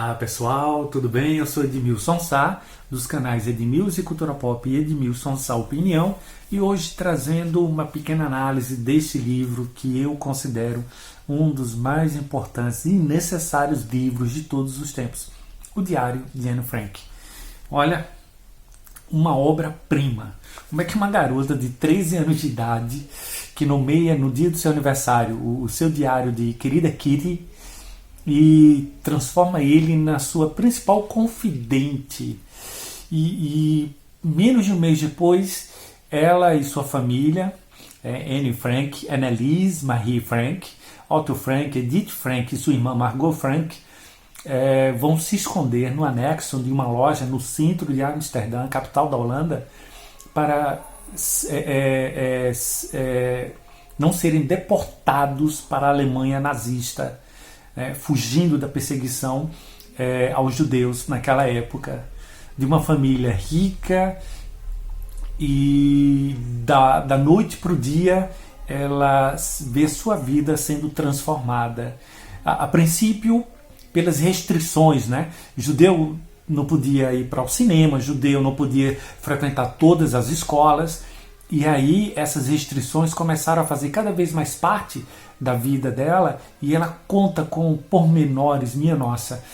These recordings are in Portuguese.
Olá pessoal, tudo bem? Eu sou Edmilson Sá, dos canais Edmilson e Cultura Pop e Edmilson Sá Opinião, e hoje trazendo uma pequena análise deste livro que eu considero um dos mais importantes e necessários livros de todos os tempos, o Diário de Anne Frank. Olha, uma obra-prima. Como é que uma garota de 13 anos de idade, que nomeia no dia do seu aniversário o seu diário de Querida Kitty, e transforma ele na sua principal confidente. E menos de um mês depois, ela e sua família, Anne Frank, Annalise Marie Frank, Otto Frank, Edith Frank e sua irmã Margot Frank, vão se esconder no anexo de uma loja no centro de Amsterdã, capital da Holanda, para não serem deportados para a Alemanha nazista, fugindo da perseguição aos judeus naquela época, de uma família rica, e da noite para o dia ela vê sua vida sendo transformada. A princípio, pelas restrições, né? Judeu não podia ir para o cinema, judeu não podia frequentar todas as escolas, e aí essas restrições começaram a fazer cada vez mais parte da vida dela, e ela conta com pormenores, minha nossa,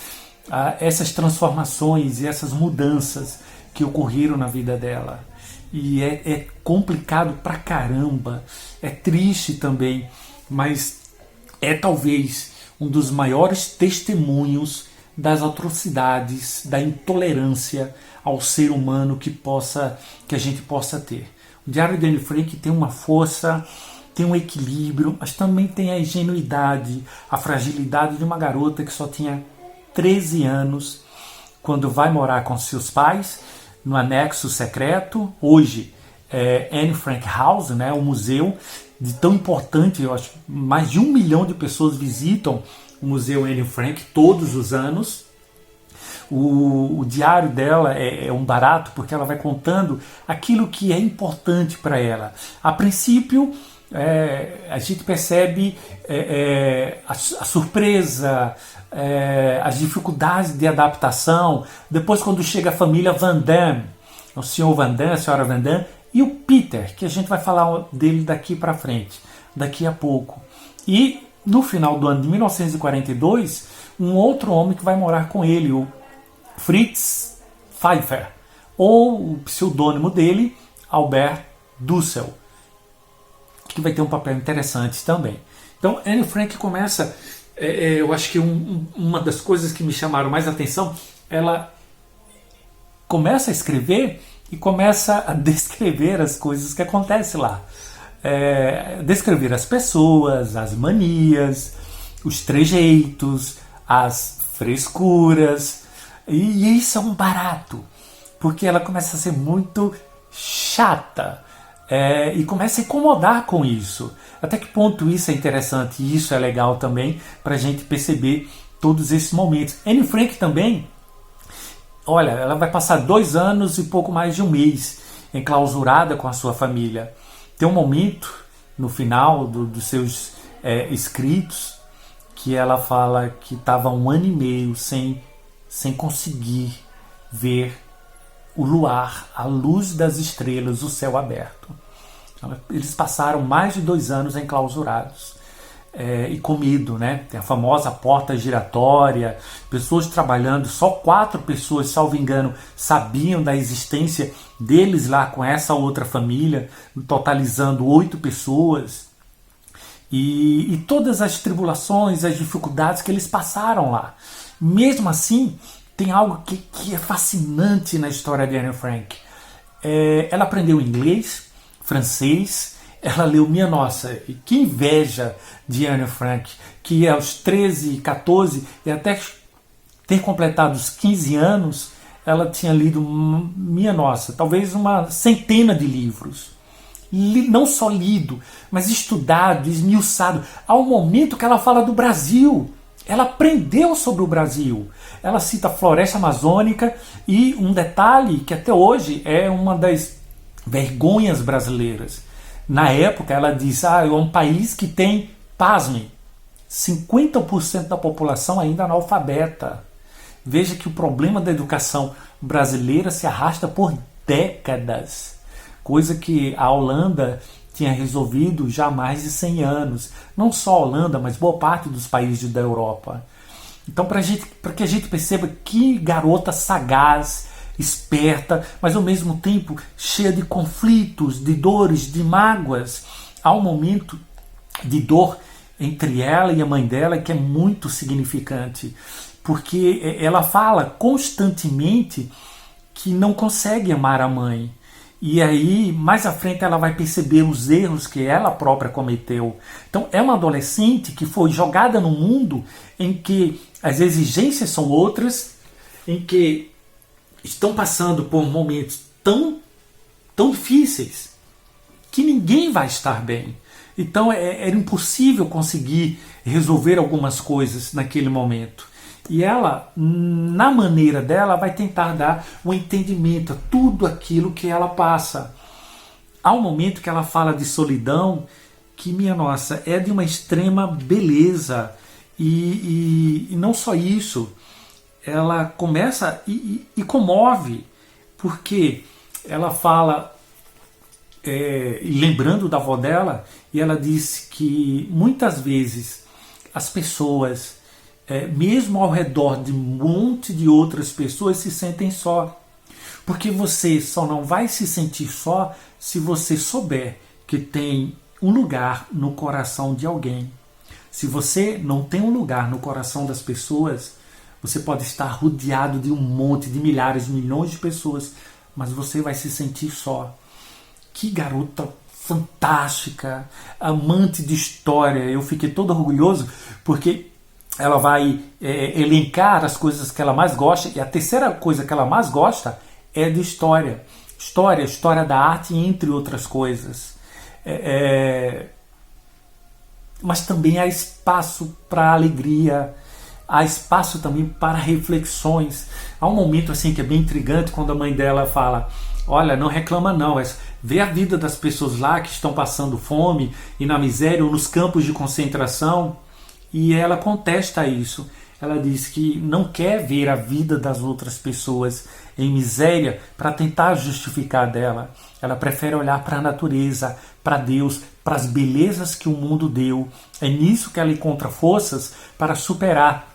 essas transformações e essas mudanças que ocorreram na vida dela. E é complicado pra caramba, é triste também, mas é talvez um dos maiores testemunhos das atrocidades, da intolerância ao ser humano que a gente possa ter. O Diário de Anne Frank tem uma força, tem um equilíbrio, mas também tem a ingenuidade, a fragilidade de uma garota que só tinha 13 anos quando vai morar com seus pais no anexo secreto. Hoje Anne Frank House, né, um museu de tão importante, eu acho, mais de 1 milhão de pessoas visitam o Museu Anne Frank todos os anos. O diário dela é um barato porque ela vai contando aquilo que é importante para ela. A princípio, a gente percebe a surpresa, as dificuldades de adaptação. Depois, quando chega a família Van Damme, o senhor Van Damme, a senhora Van Damme, e o Peter, que a gente vai falar dele daqui para frente, daqui a pouco. E no final do ano de 1942, um outro homem que vai morar com ele, o Fritz Pfeiffer, ou o pseudônimo dele, Albert Dussel, que vai ter um papel interessante também. Então, Anne Frank começa, eu acho que uma das coisas que me chamaram mais atenção, ela começa a escrever e começa a descrever as coisas que acontecem lá. Descrever as pessoas, as manias, os trejeitos, as frescuras, e isso é um barato, porque ela começa a ser muito chata, e começa a incomodar com isso. Até que ponto isso é interessante e isso é legal também para a gente perceber todos esses momentos. Anne Frank também, olha, ela vai passar 2 anos e pouco mais de um mês enclausurada com a sua família. Tem um momento no final dos seus escritos que ela fala que estava 1 ano e meio sem conseguir ver o luar, a luz das estrelas, o céu aberto. Eles passaram mais de 2 anos enclausurados e com medo, né? Tem a famosa porta giratória, pessoas trabalhando, só 4 pessoas, salvo engano, sabiam da existência deles lá com essa outra família, totalizando 8 pessoas, e todas as tribulações, as dificuldades que eles passaram lá. Mesmo assim, tem algo que é fascinante na história de Anne Frank. Ela aprendeu inglês, francês, ela leu, minha nossa, e que inveja de Anne Frank, que aos 13, 14 e até ter completado os 15 anos, ela tinha lido, minha nossa, talvez uma centena de livros. Não só lido, mas estudado, esmiuçado, ao momento que ela fala do Brasil. Ela aprendeu sobre o Brasil. Ela cita a floresta amazônica e um detalhe que até hoje é uma das vergonhas brasileiras. Na época ela diz, é um país que tem, pasmem, 50% da população ainda analfabeta. Veja que o problema da educação brasileira se arrasta por décadas, coisa que a Holanda tinha resolvido já há mais de 100 anos. Não só a Holanda, mas boa parte dos países da Europa. Então, para que a gente perceba que garota sagaz, esperta, mas ao mesmo tempo cheia de conflitos, de dores, de mágoas. Há um momento de dor entre ela e a mãe dela que é muito significante, porque ela fala constantemente que não consegue amar a mãe. E aí, mais à frente, ela vai perceber os erros que ela própria cometeu. Então, é uma adolescente que foi jogada num mundo em que as exigências são outras, em que estão passando por momentos tão difíceis que ninguém vai estar bem. Então, era impossível conseguir resolver algumas coisas naquele momento. E ela, na maneira dela, vai tentar dar um entendimento a tudo aquilo que ela passa. Há um momento que ela fala de solidão que, minha nossa, é de uma extrema beleza. E não só isso, ela começa e comove, porque ela fala, lembrando da avó dela, e ela disse que muitas vezes as pessoas, mesmo ao redor de um monte de outras pessoas, se sentem só. Porque você só não vai se sentir só se você souber que tem um lugar no coração de alguém. Se você não tem um lugar no coração das pessoas, você pode estar rodeado de um monte, de milhares, milhões de pessoas, mas você vai se sentir só. Que garota fantástica, amante de história. Eu fiquei todo orgulhoso porque ela vai elencar as coisas que ela mais gosta, e a terceira coisa que ela mais gosta é de história. História da arte, entre outras coisas. Mas também há espaço para alegria, há espaço também para reflexões. Há um momento assim que é bem intrigante quando a mãe dela fala: olha, não reclama não, vê a vida das pessoas lá que estão passando fome e na miséria ou nos campos de concentração. E ela contesta isso. Ela diz que não quer ver a vida das outras pessoas em miséria para tentar justificar dela. Ela prefere olhar para a natureza, para Deus, para as belezas que o mundo deu. É nisso que ela encontra forças para superar,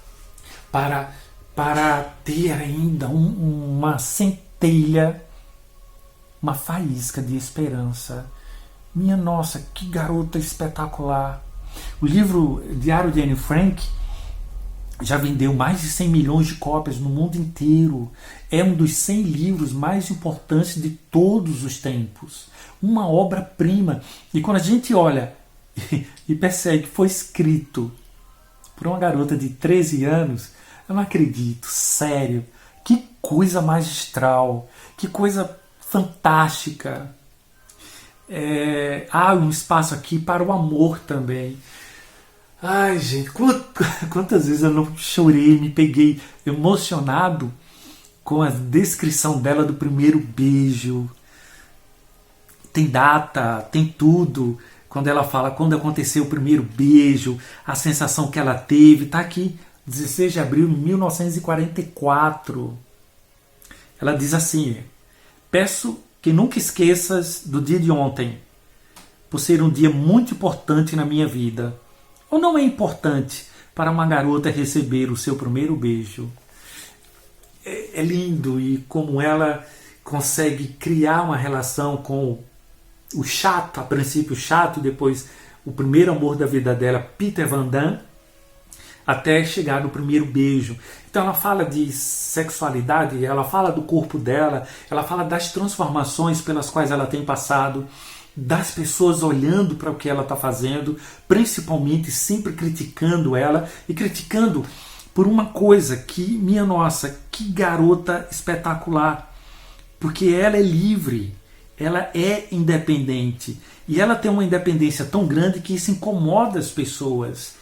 para ter ainda uma centelha, uma faísca de esperança. Minha nossa, que garota espetacular! O livro Diário de Anne Frank já vendeu mais de 100 milhões de cópias no mundo inteiro. É um dos 100 livros mais importantes de todos os tempos. Uma obra-prima. E quando a gente olha e percebe que foi escrito por uma garota de 13 anos, eu não acredito, sério. Que coisa magistral, que coisa fantástica. Há um espaço aqui para o amor também. Ai, gente, quantas vezes eu não chorei, me peguei emocionado com a descrição dela do primeiro beijo. Tem data, tem tudo. Quando ela fala quando aconteceu o primeiro beijo, a sensação que ela teve, está aqui, 16 de abril de 1944. Ela diz assim: peço que nunca esqueças do dia de ontem, por ser um dia muito importante na minha vida. Ou não é importante para uma garota receber o seu primeiro beijo? É lindo, e como ela consegue criar uma relação com o chato, a princípio chato, depois o primeiro amor da vida dela, Peter Van Damme, até chegar no primeiro beijo. Então ela fala de sexualidade, ela fala do corpo dela, ela fala das transformações pelas quais ela tem passado, das pessoas olhando para o que ela está fazendo, principalmente sempre criticando ela, e criticando por uma coisa que, minha nossa, que garota espetacular, porque ela é livre, ela é independente, e ela tem uma independência tão grande que isso incomoda as pessoas.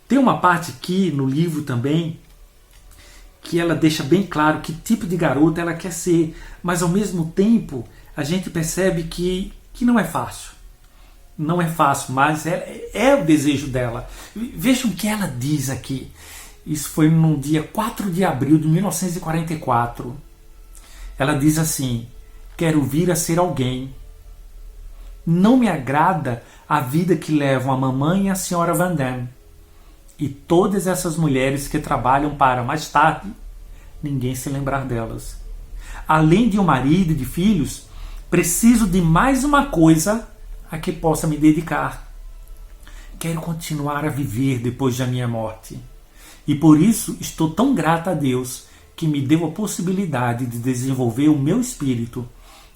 Tem uma parte aqui no livro também que ela deixa bem claro que tipo de garota ela quer ser, mas ao mesmo tempo a gente percebe que não é fácil. Não é fácil, mas é o desejo dela. Vejam o que ela diz aqui. Isso foi no dia 4 de abril de 1944. Ela diz assim: quero vir a ser alguém. Não me agrada a vida que levam a mamãe e a senhora Van Damme. E todas essas mulheres que trabalham para, mais tarde, ninguém se lembrar delas. Além de um marido e de filhos, preciso de mais uma coisa a que possa me dedicar. Quero continuar a viver depois da minha morte. E por isso estou tão grata a Deus que me deu a possibilidade de desenvolver o meu espírito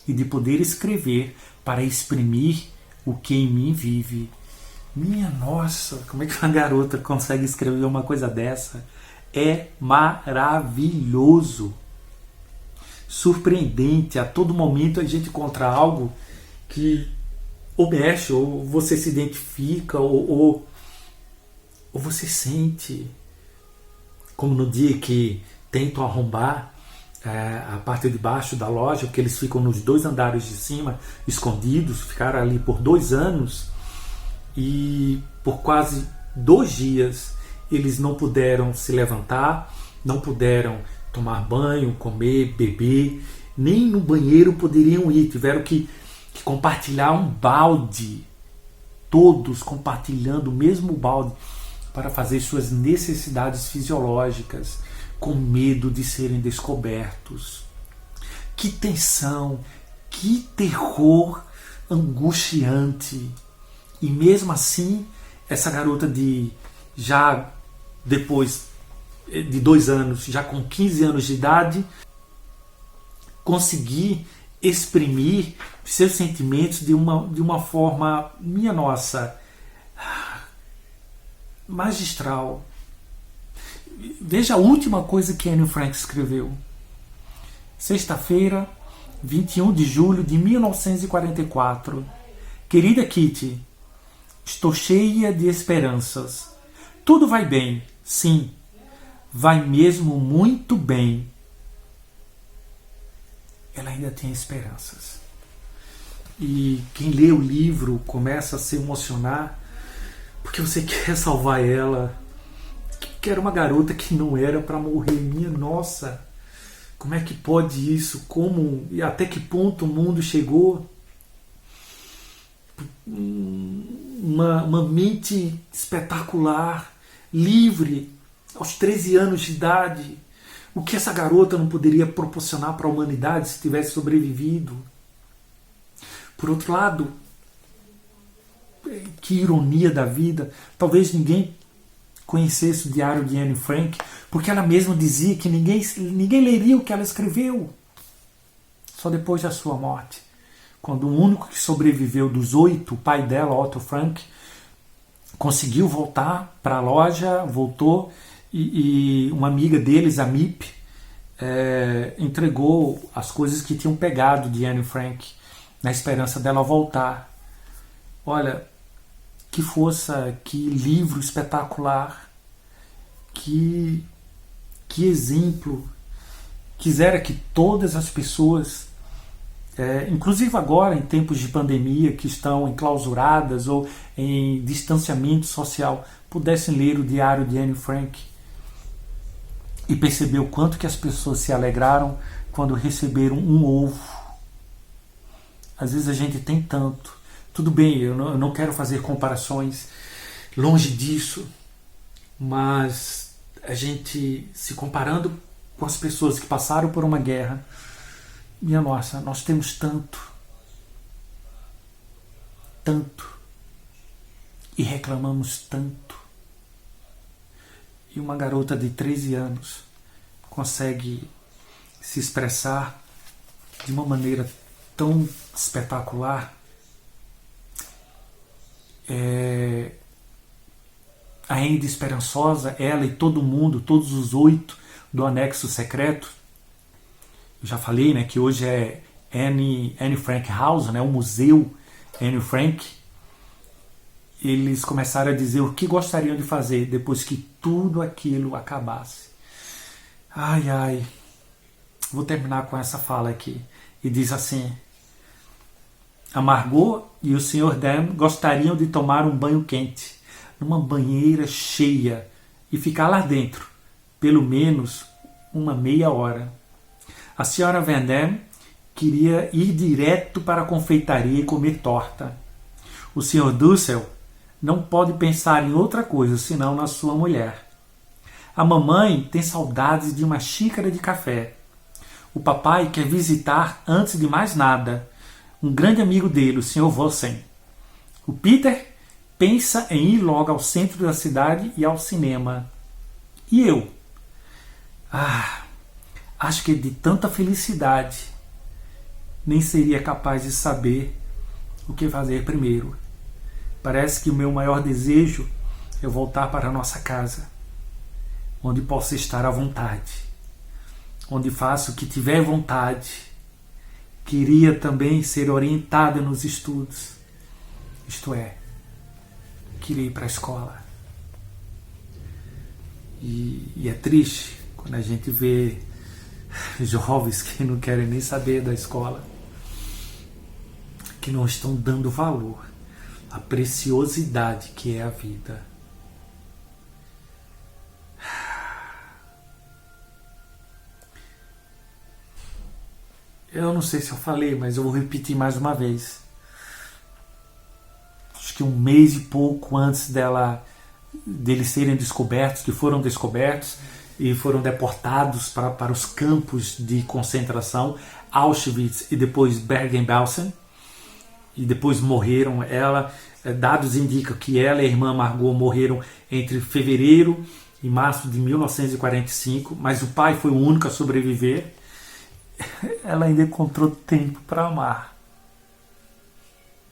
e de poder escrever para exprimir o que em mim vive. Minha nossa, como é que uma garota consegue escrever uma coisa dessa? É maravilhoso. Surpreendente. A todo momento a gente encontra algo que ou mexe, ou você se identifica, ou você sente. Como no dia que tentam arrombar a parte de baixo da loja, porque eles ficam nos 2 andares de cima, escondidos, ficaram ali por 2 anos, e por quase 2 dias eles não puderam se levantar, não puderam tomar banho, comer, beber, nem no banheiro poderiam ir, tiveram que compartilhar um balde, todos compartilhando o mesmo balde para fazer suas necessidades fisiológicas, com medo de serem descobertos. Que tensão, que terror angustiante. E mesmo assim, essa garota já depois de 2 anos, já com 15 anos de idade, conseguir exprimir seus sentimentos de uma forma, minha nossa, magistral. Veja a última coisa que Anne Frank escreveu. Sexta-feira, 21 de julho de 1944. Querida Kitty, estou cheia de esperanças. Tudo vai bem, sim. Vai mesmo muito bem. Ela ainda tem esperanças. E quem lê o livro começa a se emocionar porque você quer salvar ela. Que era uma garota que não era para morrer. Minha nossa, como é que pode isso? Como e até que ponto o mundo chegou? Uma mente espetacular, livre, aos 13 anos de idade. O que essa garota não poderia proporcionar para a humanidade se tivesse sobrevivido? Por outro lado, que ironia da vida, talvez ninguém conhecesse o diário de Anne Frank, porque ela mesma dizia que ninguém leria o que ela escreveu. Só depois da sua morte, quando o único que sobreviveu dos 8, o pai dela, Otto Frank, conseguiu voltar para a loja, voltou, e uma amiga deles, a Mip, entregou as coisas que tinham pegado de Anne Frank, na esperança dela voltar. Olha, que força, que livro espetacular, que exemplo. Quisera que todas as pessoas, inclusive agora em tempos de pandemia, que estão enclausuradas ou em distanciamento social, pudessem ler o diário de Anne Frank e perceber o quanto que as pessoas se alegraram quando receberam um ovo. Às vezes a gente tem tanto. Tudo bem, eu não quero fazer comparações, longe disso, mas a gente se comparando com as pessoas que passaram por uma guerra, minha nossa, nós temos tanto, e reclamamos tanto. E uma garota de 13 anos consegue se expressar de uma maneira tão espetacular. Ainda esperançosa, ela e todo mundo, todos os 8 do anexo secreto. Eu já falei, né, que hoje é Anne Frank House, né, o museu Anne Frank. Eles começaram a dizer o que gostariam de fazer depois que tudo aquilo acabasse. Ai, vou terminar com essa fala aqui. E diz assim: a Margot e o Sr. Dan gostariam de tomar um banho quente numa banheira cheia e ficar lá dentro, pelo menos uma meia hora. A senhora Van Damme queria ir direto para a confeitaria e comer torta. O Sr. Dussel não pode pensar em outra coisa senão na sua mulher. A mamãe tem saudades de uma xícara de café. O papai quer visitar, antes de mais nada, um grande amigo dele, o Sr. Vossen. O Peter pensa em ir logo ao centro da cidade e ao cinema. E eu? Acho que de tanta felicidade nem seria capaz de saber o que fazer primeiro. Parece que o meu maior desejo é voltar para a nossa casa, onde posso estar à vontade, onde faço o que tiver vontade. Queria também ser orientada nos estudos, isto é, queria ir para a escola. E é triste quando a gente vê jovens que não querem nem saber da escola, que não estão dando valor à preciosidade que é a vida. Eu não sei se eu falei, mas eu vou repetir mais uma vez. Acho que um mês e pouco antes deles serem descobertos, que foram descobertos e foram deportados para os campos de concentração, Auschwitz e depois Bergen-Belsen, e depois morreram. Dados indicam que ela e a irmã Margot morreram entre fevereiro e março de 1945, mas o pai foi o único a sobreviver. Ela ainda encontrou tempo para amar,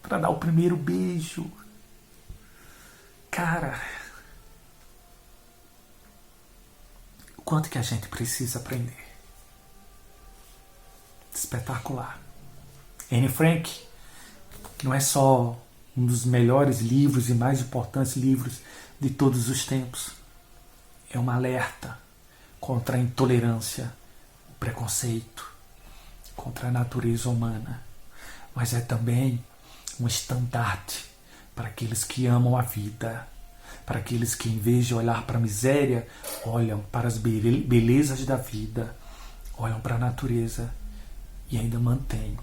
para dar o primeiro beijo. Cara, o quanto que a gente precisa aprender. Espetacular. Anne Frank não é só um dos melhores livros e mais importantes livros de todos os tempos. É um alerta contra a intolerância, o preconceito, contra a natureza humana, mas é também um estandarte para aqueles que amam a vida, para aqueles que, em vez de olhar para a miséria, olham para as belezas da vida, olham para a natureza e ainda mantêm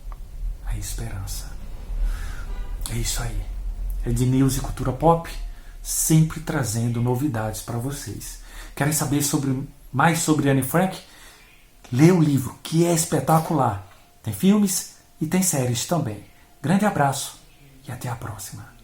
a esperança. É isso aí. É de News e Cultura Pop, sempre trazendo novidades para vocês. Querem saber mais sobre Anne Frank? Lê o livro, que é espetacular. Tem filmes e tem séries também. Grande abraço e até a próxima.